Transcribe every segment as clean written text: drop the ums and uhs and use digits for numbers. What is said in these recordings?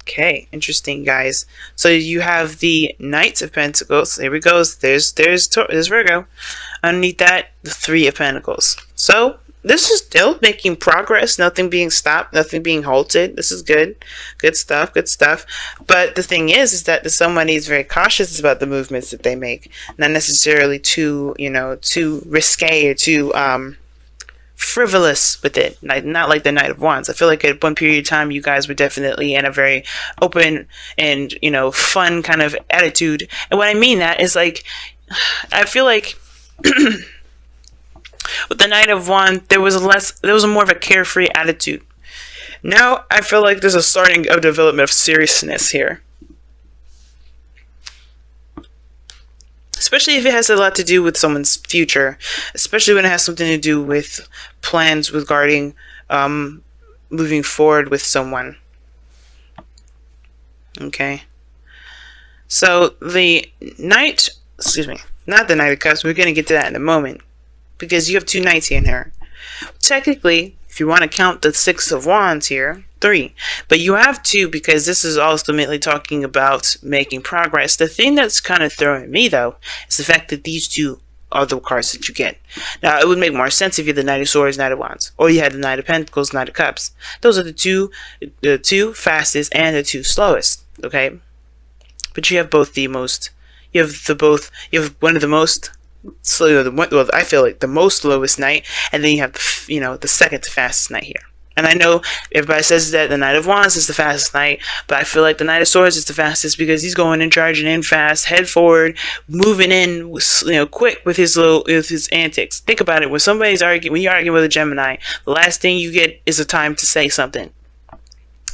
Okay, interesting, guys. So you have the Knight of Pentacles. There we go. There's Virgo. Underneath that, the Three of Pentacles. So this is still making progress. Nothing being stopped. Nothing being halted. This is good. Good stuff. Good stuff. But the thing is that somebody is very cautious about the movements that they make. Not necessarily too, too risque or too frivolous with it, not like the Knight of Wands. I feel like at one period of time you guys were definitely in a very open and fun kind of attitude. And what I mean that is like, I feel like with the Knight of Wands there was a more of a carefree attitude. Now I feel like there's a starting of development of seriousness here, especially if it has a lot to do with someone's future, especially when it has something to do with plans regarding moving forward with someone. Okay. So the Knight, not the Knight of Cups, we're going to get to that in a moment, because you have two Knights in here. Technically, if you want to count the Six of Wands here, 3. But you have 2 because this is ultimately talking about making progress. The thing that's kind of throwing me, though, is the fact that these 2 are the cards that you get. Now, it would make more sense if you had the Knight of Swords, Knight of Wands, or you had the Knight of Pentacles, Knight of Cups. Those are the two fastest and the 2 slowest, okay? But you have both the most, you have one of the most slow, well, I feel like the most slowest Knight, and then you have the second to fastest Knight here. And I know everybody says that the Knight of Wands is the fastest Knight, but I feel like the Knight of Swords is the fastest because he's going in, charging in fast, head forward, moving in, quick with his antics. Think about it. When you're arguing with a Gemini, the last thing you get is a time to say something.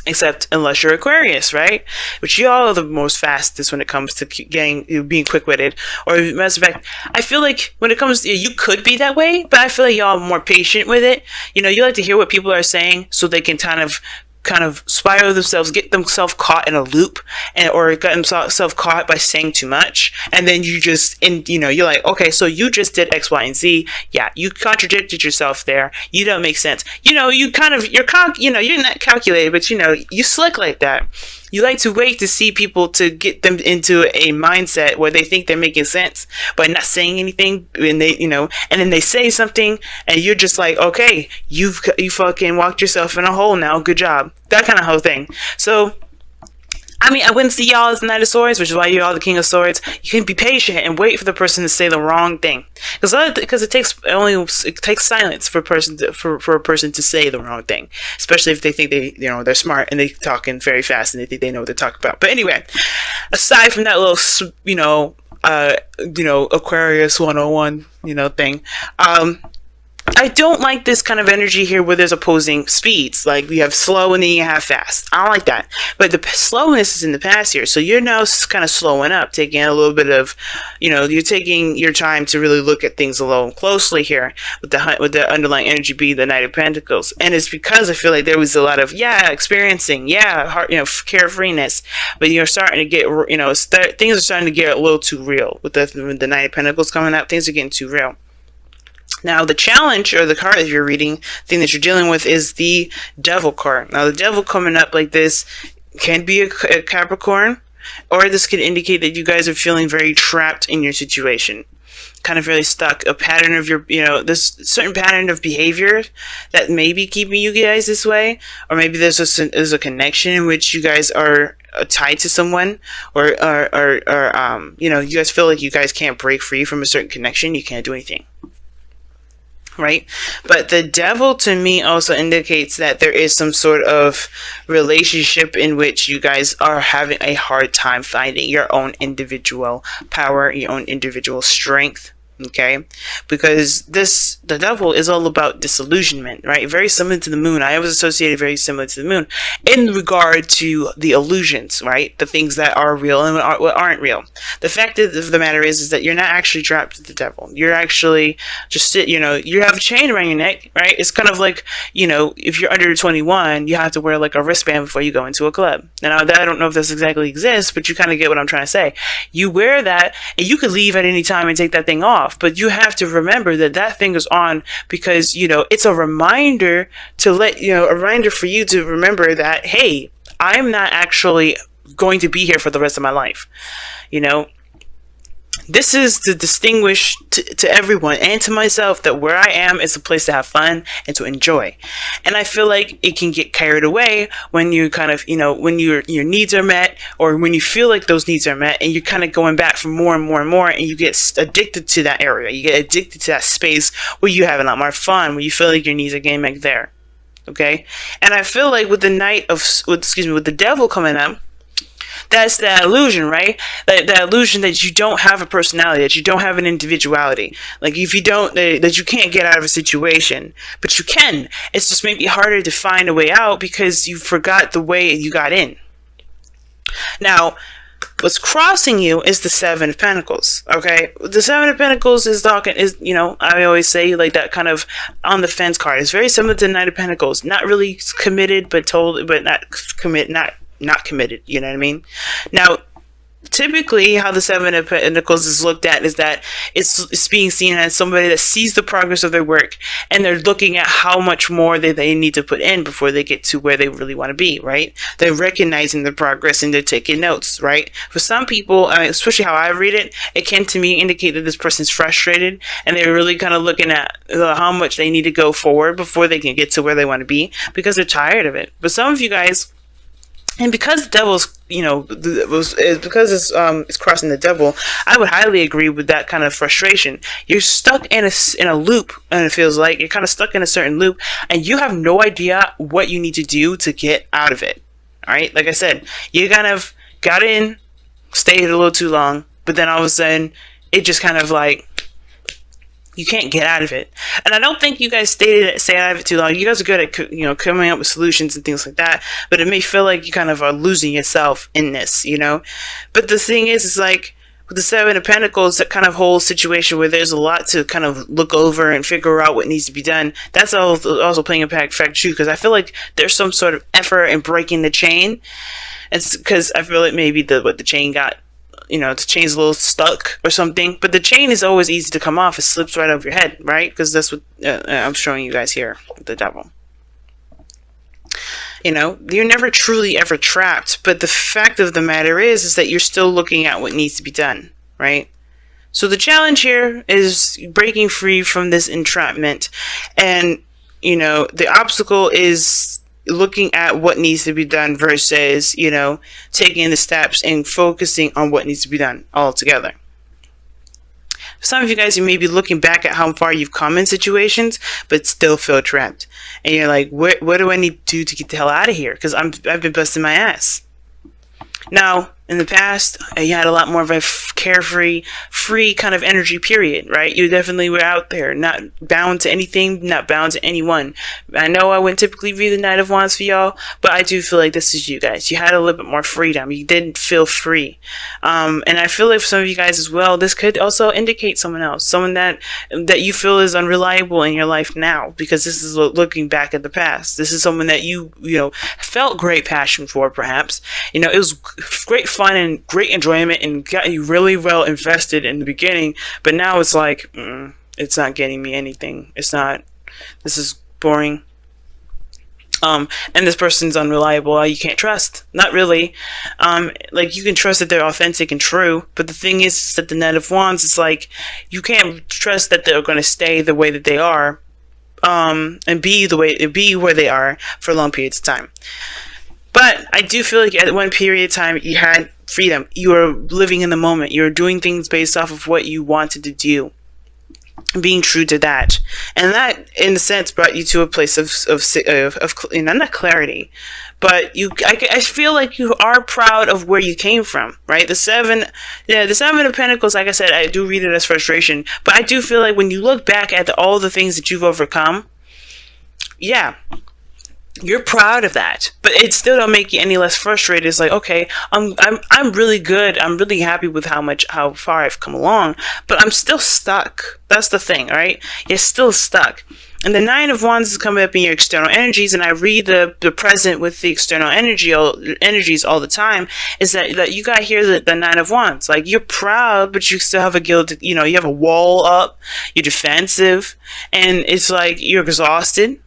Except unless you're Aquarius, right? Which y'all are the most fastest when it comes to being quick-witted. Or, as a fact, I feel like when it comes to, you could be that way, but I feel like y'all are more patient with it. You like to hear what people are saying so they can kind of spiral themselves, get themselves caught in a loop, or get themselves caught by saying too much, and then you just, you're like, okay, so you just did X, Y, and Z. Yeah, you contradicted yourself there. You don't make sense. You're not calculated, but you slick like that. You like to wait to see people to get them into a mindset where they think they're making sense by not saying anything, and and then they say something, and you're just like, okay, you fucking walked yourself in a hole now. Good job. That kind of whole thing. So, I mean, I wouldn't see y'all as the Knight of Swords, which is why you're all the King of Swords. You can be patient and wait for the person to say the wrong thing, because it takes silence for a person to say the wrong thing, especially if they think they're smart and they talking very fast and they think they know what they're talking about. But anyway, aside from that little Aquarius 101 thing, I don't like this kind of energy here where there's opposing speeds. Like, we have slow and then you have fast. I don't like that. But the slowness is in the past here. So you're now kind of slowing up, taking a little bit of, you're taking your time to really look at things a little closely here with the underlying energy being the Knight of Pentacles. And it's because I feel like there was a lot of, experiencing, carefreeness. But you're starting to get, things are starting to get a little too real. With the Knight of Pentacles coming up, things are getting too real. Now, the challenge, or the card that you're reading, thing that you're dealing with, is the Devil card. Now, the Devil coming up like this can be a Capricorn, or this could indicate that you guys are feeling very trapped in your situation. Kind of really stuck. A pattern of your, this certain pattern of behavior that may be keeping you guys this way. Or maybe there's a connection in which you guys are tied to someone, or you guys feel like you guys can't break free from a certain connection. You can't do anything. Right? But the Devil to me also indicates that there is some sort of relationship in which you guys are having a hard time finding your own individual power, your own individual strength. Okay, because the Devil is all about disillusionment, right? Very similar to the Moon. I always associated very similar to the Moon in regard to the illusions, right? The things that are real and what aren't real. The fact of the matter is that you're not actually trapped with the Devil. You're actually just, you have a chain around your neck, right? It's kind of like, if you're under 21, you have to wear like a wristband before you go into a club. Now, I don't know if this exactly exists, but you kind of get what I'm trying to say. You wear that, and you could leave at any time and take that thing off. But you have to remember that thing is on because, it's a reminder to a reminder for you to remember that, hey, I'm not actually going to be here for the rest of my life. You know, this is to distinguish to everyone and to myself that where I am is a place to have fun and to enjoy. And I feel like it can get carried away when you kind of, when your needs are met, or when you feel like those needs are met, and you're kind of going back for more and more and more, and you get addicted to that area. You get addicted to that space where you have a lot more fun, where you feel like your needs are getting met there. Okay? And I feel like with the devil coming up, that's that illusion, right? That illusion that you don't have a personality, that you don't have an individuality. Like if you don't, that you can't get out of a situation, but you can. It's just maybe harder to find a way out because you forgot the way you got in. Now, what's crossing you is the Seven of Pentacles. Okay, the Seven of Pentacles is I always say, like, that kind of on the fence card. It's very similar to the Knight of Pentacles. Not really committed, but not committed, you know what I mean? Now, typically how the Seven of Pentacles is looked at is that it's being seen as somebody that sees the progress of their work, and they're looking at how much more they need to put in before they get to where they really want to be, right? They're recognizing the progress and they're taking notes, right? For some people, especially how I read it, it can to me indicate that this person's frustrated, and they're really kind of looking at how much they need to go forward before they can get to where they want to be, because they're tired of it. But some of you guys, and because the devil's, because it's crossing the devil, I would highly agree with that kind of frustration. You're stuck in a loop, and it feels like you're kind of stuck in a certain loop, and you have no idea what you need to do to get out of it. All right, like I said, you kind of got in, stayed a little too long, but then all of a sudden, it just kind of like, you can't get out of it. And I don't think you guys stay out of it too long. You guys are good at, coming up with solutions and things like that. But it may feel like you kind of are losing yourself in this, But the thing is like, with the Seven of Pentacles, that kind of whole situation where there's a lot to kind of look over and figure out what needs to be done. That's also playing a factor too, because I feel like there's some sort of effort in breaking the chain. It's because I feel like maybe the chain got, the chain's a little stuck or something, but the chain is always easy to come off. It slips right over your head, right? Because that's what I'm showing you guys here with the devil. You're never truly ever trapped, but the fact of the matter is that you're still looking at what needs to be done, right? So the challenge here is breaking free from this entrapment, and the obstacle is looking at what needs to be done versus, taking the steps and focusing on what needs to be done altogether. Some of you guys, you may be looking back at how far you've come in situations, but still feel trapped. And you're like, what do I need to do to get the hell out of here? Because I've been busting my ass. Now, in the past, you had a lot more of a carefree, free kind of energy period, right? You definitely were out there, not bound to anything, not bound to anyone. I know I wouldn't typically read the Knight of Wands for y'all, but I do feel like this is you guys. You had a little bit more freedom. You didn't feel free. And I feel like for some of you guys as well, this could also indicate someone else, someone that you feel is unreliable in your life now, because this is looking back at the past. This is someone that you felt great passion for, perhaps. It was great fun and great enjoyment and got you really well invested in the beginning, but now it's like, it's not getting me anything. It's not, this is boring. And this person's unreliable. You can't trust. Not really. Like, you can trust that they're authentic and true, but the thing is that the Knight of Wands is like, you can't trust that they're going to stay the way that they are, and be where they are for long periods of time. But I do feel like at one period of time, you had freedom. You were living in the moment. You were doing things based off of what you wanted to do, being true to that. And that, in a sense, brought you to a place of not clarity, but I feel like you are proud of where you came from, right? The Seven of Pentacles, like I said, I do read it as frustration, but I do feel like when you look back at all the things that you've overcome, yeah, you're proud of that, but it still don't make you any less frustrated. It's like, okay, I'm really good. I'm really happy with how far I've come along, but I'm still stuck. That's the thing, right? You're still stuck. And the Nine of Wands is coming up in your external energies, and I read the present with the external energies all the time, is that you got here the Nine of Wands. Like, you're proud, but you still have a guilt, you have a wall up, you're defensive, and it's like you're exhausted.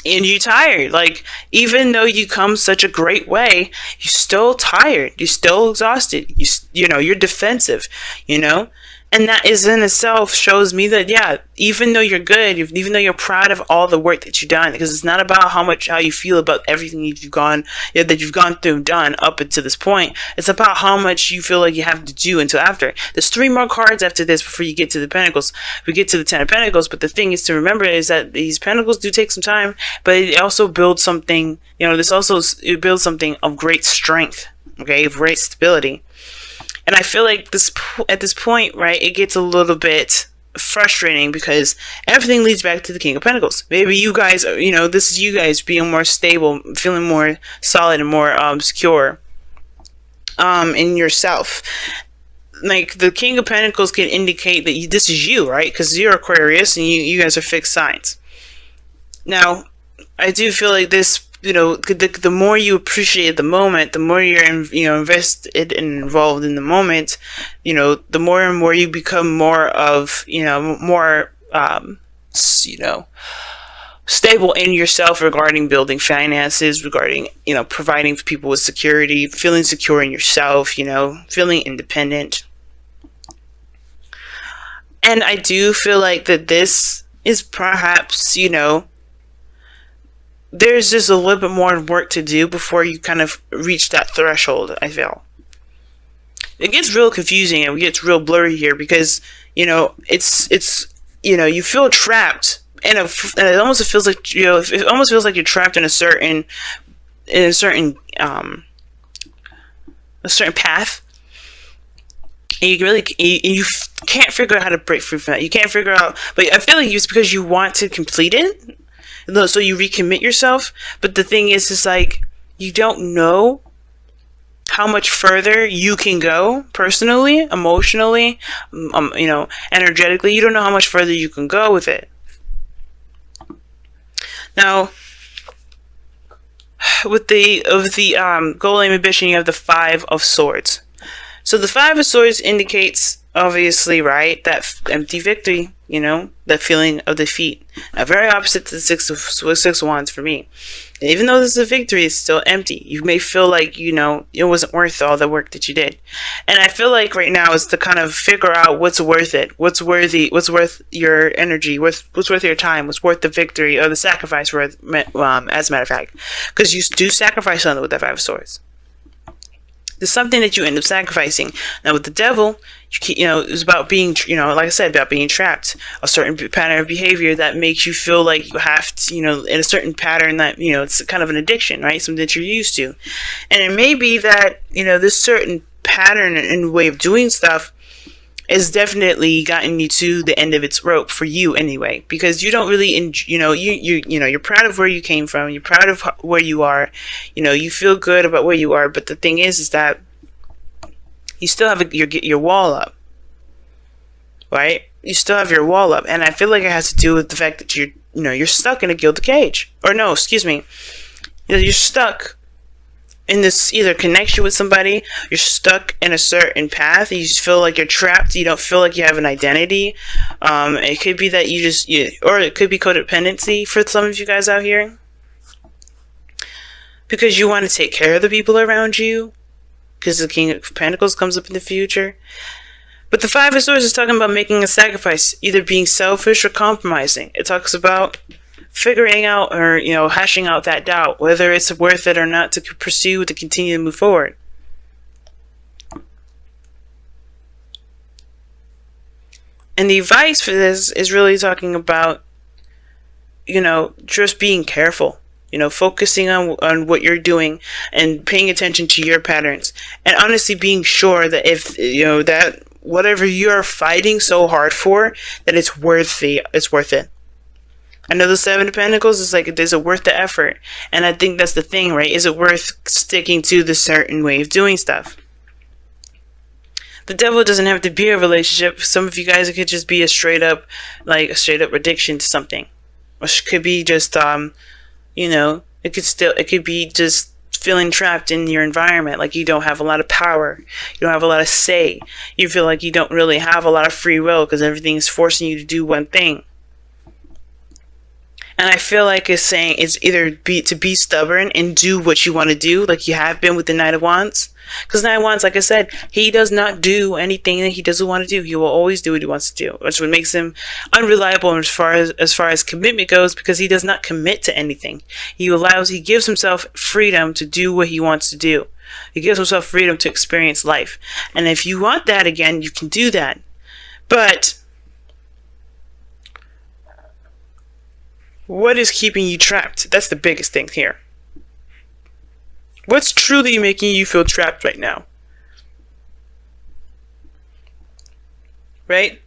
and you're tired. Like, even though you come such a great way, you're still tired. You're still exhausted. You're defensive, you know? And that is in itself shows me that, yeah, even though you're good, even though you're proud of all the work that you've done, because it's not about how you feel about everything that you've gone through and done up until this point. It's about how much you feel like you have to do until after. There's 3 more cards after this before you get to the Pentacles. We get to the 10 of Pentacles, but the thing is to remember is that these Pentacles do take some time, but it also builds something, it builds something of great strength, okay, of great stability. And I feel like at this point, right, it gets a little bit frustrating because everything leads back to the King of Pentacles. Maybe you guys, this is you guys being more stable, feeling more solid and more secure in yourself. Like, the King of Pentacles can indicate that this is you, right? Because you're Aquarius and you guys are fixed signs. Now, I do feel like this, the more you appreciate the moment, the more you're invested and involved in the moment, the more and more you become more of, more stable in yourself regarding building finances, regarding, providing people with security, feeling secure in yourself, feeling independent. And I do feel like that this is perhaps, there's just a little bit more work to do before you kind of reach that threshold, I feel. It gets real confusing and it gets real blurry here because, it's you feel trapped and it almost feels like, it almost feels like you're trapped in a certain path. And you can't figure out how to break free from that. You can't figure out, but I feel like it's because you want to complete it. So you recommit yourself, but the thing is, it's like you don't know how much further you can go personally, emotionally, energetically. You don't know how much further you can go with it. Now, with the goal, aim, ambition, you have the 5 of Swords. So the 5 of Swords indicates, obviously, right, that empty victory, that feeling of defeat. Now, very opposite to the 6 of Wands for me. And even though this is a victory, it's still empty. You may feel like, it wasn't worth all the work that you did. And I feel like right now is to kind of figure out what's worth it, what's worth your energy, what's worth your time, what's worth the victory or the sacrifice, as a matter of fact. Because you do sacrifice something with that 5 of Swords. There's something that you end up sacrificing. Now with the Devil, it's about being, like I said, about being trapped. A certain pattern of behavior that makes you feel like you have to, in a certain pattern that, it's kind of an addiction, right? Something that you're used to. And it may be that, this certain pattern and way of doing stuff is definitely gotten you to the end of its rope for you anyway, because you don't really, you're proud of where you came from, you're proud of where you are, you feel good about where you are, but the thing is that you still have your wall up, right? You still have your wall up, and I feel like it has to do with the fact that you're stuck in a gilded cage, or no, excuse me, you're stuck in this either connection with somebody, you're stuck in a certain path, you just feel like you're trapped, you don't feel like you have an identity. It could be that or it could be codependency for some of you guys out here. Because you want to take care of the people around you, because the King of Pentacles comes up in the future. But the 5 of Swords is talking about making a sacrifice, either being selfish or compromising. It talks about figuring out or, hashing out that doubt, whether it's worth it or not to pursue, to continue to move forward. And the advice for this is really talking about, just being careful, focusing on what you're doing and paying attention to your patterns. And honestly being sure that if, that whatever you're fighting so hard for, that it's worth it. I know the 7 of Pentacles is like, is it worth the effort? And I think that's the thing, right? Is it worth sticking to the certain way of doing stuff? The Devil doesn't have to be a relationship. Some of you guys, it could just be a straight up addiction to something. Or it could be just, it could be just feeling trapped in your environment. Like you don't have a lot of power. You don't have a lot of say. You feel like you don't really have a lot of free will because everything is forcing you to do one thing. And I feel like it's saying it's either to be stubborn and do what you want to do, like you have been with the Knight of Wands. Because Knight of Wands, like I said, he does not do anything that he doesn't want to do. He will always do what he wants to do, which what makes him unreliable as far as commitment goes, because he does not commit to anything. He gives himself freedom to do what he wants to do. He gives himself freedom to experience life. And if you want that again, you can do that. But what is keeping you trapped? That's the biggest thing here. What's truly making you feel trapped right now? Right?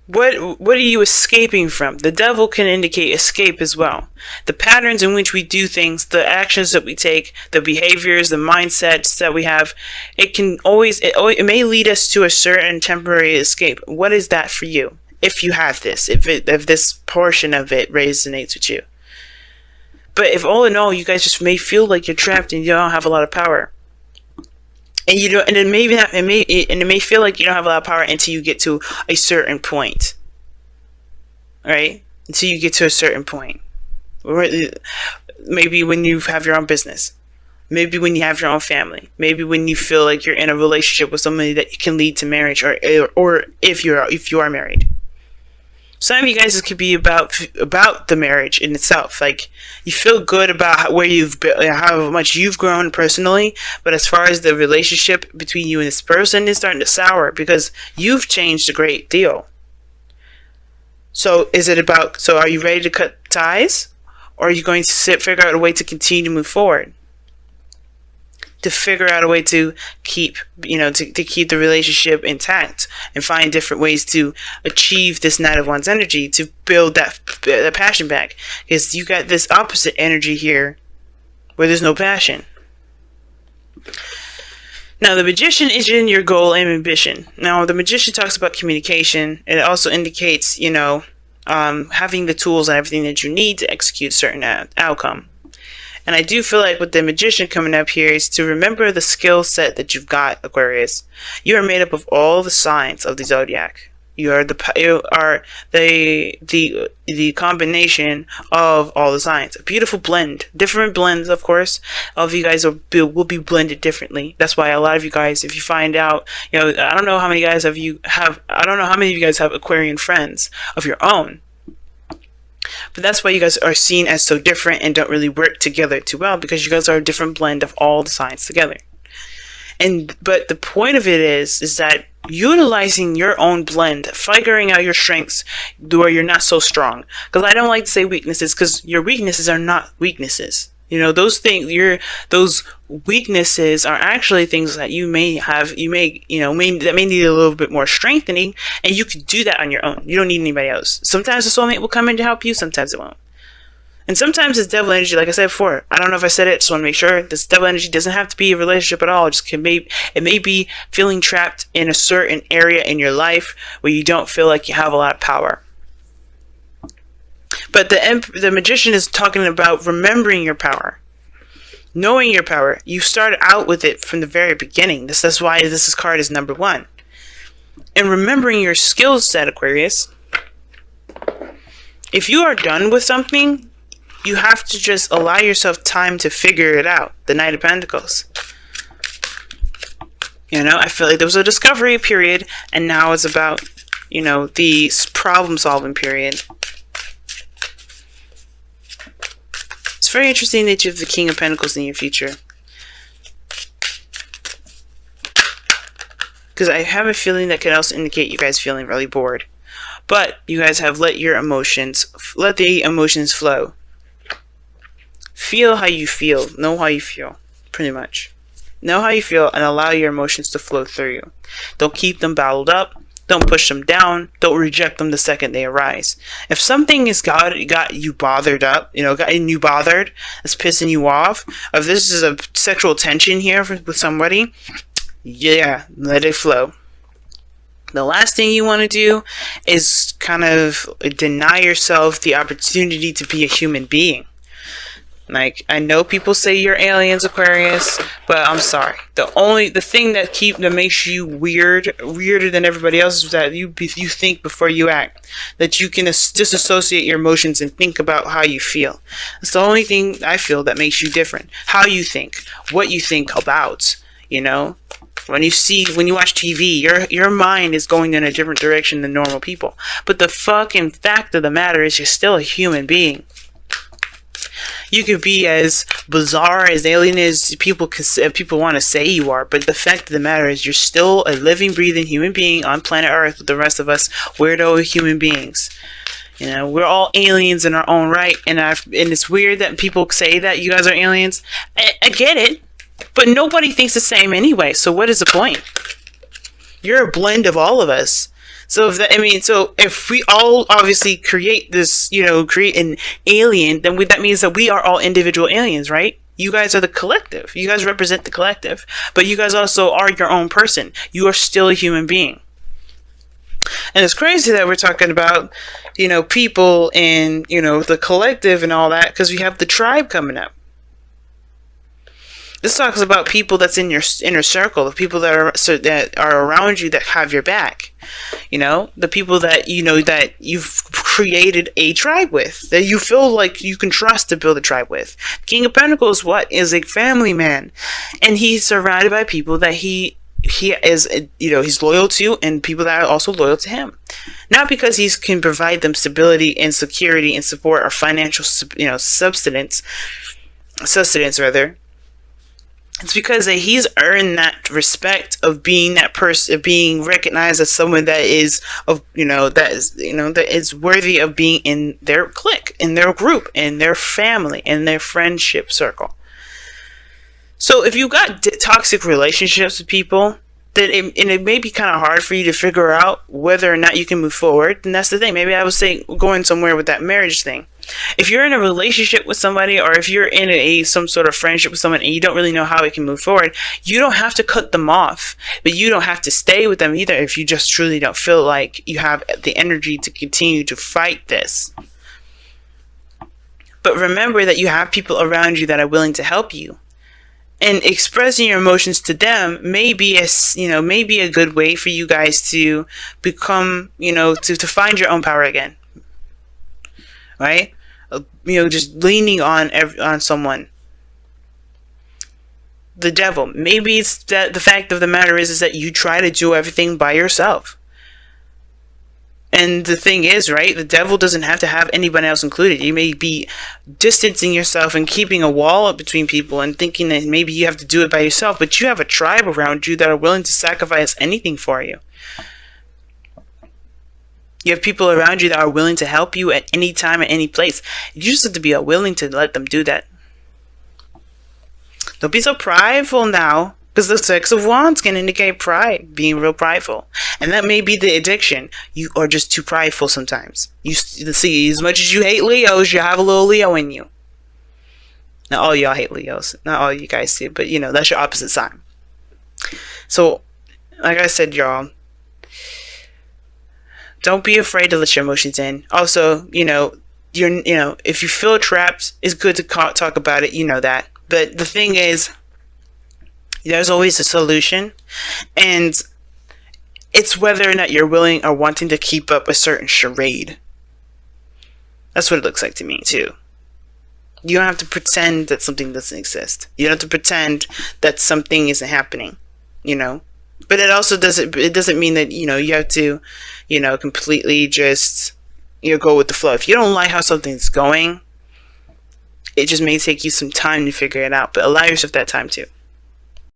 What are you escaping from? The devil can indicate escape as well. The patterns in which we do things, the actions that we take, the behaviors, the mindsets that we have, it may lead us to a certain temporary escape. What is that for you? If you have this, if this portion of it resonates with you. But if all in all, you guys just may feel like you're trapped and you don't have a lot of power. And you don't, and it may feel like you don't have a lot of power until you get to a certain point, right? Until you get to a certain point, maybe when you have your own business, maybe when you have your own family, maybe when you feel like you're in a relationship with somebody that can lead to marriage, or if you are married. Some of you guys, this could be about the marriage in itself. Like, you feel good about where you've been, how much you've grown personally, but as far as the relationship between you and this person is starting to sour because you've changed a great deal. So are you ready to cut ties, or are you going to figure out a way to continue to move forward? To figure out a way to keep, to keep the relationship intact and find different ways to achieve this Knight of Wands energy, to build that passion back. Because you got this opposite energy here where there's no passion. Now, the Magician is in your goal and ambition. Now, the Magician talks about communication. It also indicates, having the tools and everything that you need to execute a certain outcome. And I do feel like with the Magician coming up here is to remember the skill set that you've got, Aquarius. You are made up of all the signs of the zodiac. You are the combination of all the signs. A beautiful blend. Different blends, of course. All of you guys will be blended differently. That's why a lot of you guys, if you find out, I don't know how many guys I don't know how many of you guys have Aquarian friends of your own. But that's why you guys are seen as so different and don't really work together too well, because you guys are a different blend of all the signs together. But the point of it is that utilizing your own blend, figuring out your strengths where you're not so strong. Because I don't like to say weaknesses, because your weaknesses are not weaknesses. Those weaknesses are actually things that you may have, that may need a little bit more strengthening, and you can do that on your own. You don't need anybody else. Sometimes the soulmate will come in to help you, sometimes it won't. And sometimes it's devil energy, like I said before. I don't know if I said it, just want to make sure. This devil energy doesn't have to be a relationship at all. It may be feeling trapped in a certain area in your life where you don't feel like you have a lot of power. But the Magician is talking about remembering your power, knowing your power. You started out with it from the very beginning. That's why this card is number 1. And remembering your skill set, Aquarius. If you are done with something, you have to just allow yourself time to figure it out. The Knight of Pentacles. I feel like there was a discovery period, and now it's about, the problem-solving period. It's very interesting that you have the King of Pentacles in your future. Because I have a feeling that could also indicate you guys feeling really bored. But you guys have let the emotions flow. Feel how you feel. Know how you feel. Pretty much. Know how you feel and allow your emotions to flow through you. Don't keep them bottled up. Don't push them down. Don't reject them the second they arise. If something has got you bothered up, gotten you bothered, it's pissing you off, if this is a sexual tension here with somebody, yeah, let it flow. The last thing you want to do is kind of deny yourself the opportunity to be a human being. Like, I know people say you're aliens, Aquarius, but I'm sorry. The thing that makes you weirder than everybody else, is that you think before you act. That you can disassociate your emotions and think about how you feel. It's the only thing I feel that makes you different. How you think, what you think about, you know? When you watch TV, your mind is going in a different direction than normal people. But the fucking fact of the matter is, you're still a human being. You could be as bizarre, as alien as people want to say you are, but the fact of the matter is, you're still a living, breathing human being on planet Earth with the rest of us weirdo human beings. You know, we're all aliens in our own right, and it's weird that people say that you guys are aliens. I get it, but nobody thinks the same anyway. So what is the point? You're a blend of all of us. So if we all obviously create this, create an alien, then that means that we are all individual aliens, right? You guys are the collective. You guys represent the collective, but you guys also are your own person. You are still a human being. And it's crazy that we're talking about, people and, the collective and all that, because we have the tribe coming up. This talks about people that's in your inner circle, the people that are around you that have your back. The people that that you've created a tribe with, that you feel like you can trust to build a tribe with. King of Pentacles, is a family man, and he's surrounded by people that he is, he's loyal to, and people that are also loyal to him. Not because he can provide them stability and security and support, or financial, sustenance rather. It's because he's earned that respect of being that person, of being recognized as someone that is that is worthy of being in their clique, in their group, in their family, in their friendship circle. So if you've got toxic relationships with people, it may be kind of hard for you to figure out whether or not you can move forward. And that's the thing. Maybe I was saying, going somewhere with that marriage thing. If you're in a relationship with somebody, or if you're in some sort of friendship with someone and you don't really know how it can move forward, you don't have to cut them off, but you don't have to stay with them either if you just truly don't feel like you have the energy to continue to fight this. But remember that you have people around you that are willing to help you. And expressing your emotions to them may be a good way for you guys to become, to find your own power again. Right? Just leaning on someone. The devil. Maybe it's that the fact of the matter is that you try to do everything by yourself. And the thing is, right, the devil doesn't have to have anybody else included. You may be distancing yourself and keeping a wall up between people and thinking that maybe you have to do it by yourself, but you have a tribe around you that are willing to sacrifice anything for you. You have people around you that are willing to help you at any time, at any place. You just have to be willing to let them do that. Don't be so prideful now, because the Six of Wands can indicate pride, being real prideful. And that may be the addiction. You are just too prideful sometimes. You see, as much as you hate Leos, you have a little Leo in you. Not all y'all hate Leos. Not all you guys do, but that's your opposite sign. So, like I said, y'all, don't be afraid to let your emotions in. Also, if you feel trapped, it's good to talk about it. You know that. But the thing is, there's always a solution, and it's whether or not you're willing or wanting to keep up a certain charade. That's what it looks like to me too. You don't have to pretend that something doesn't exist. You don't have to pretend that something isn't happening. But it also doesn't mean that you have to completely just go with the flow. If you don't like how something's going, it just may take you some time to figure it out, but allow yourself that time too.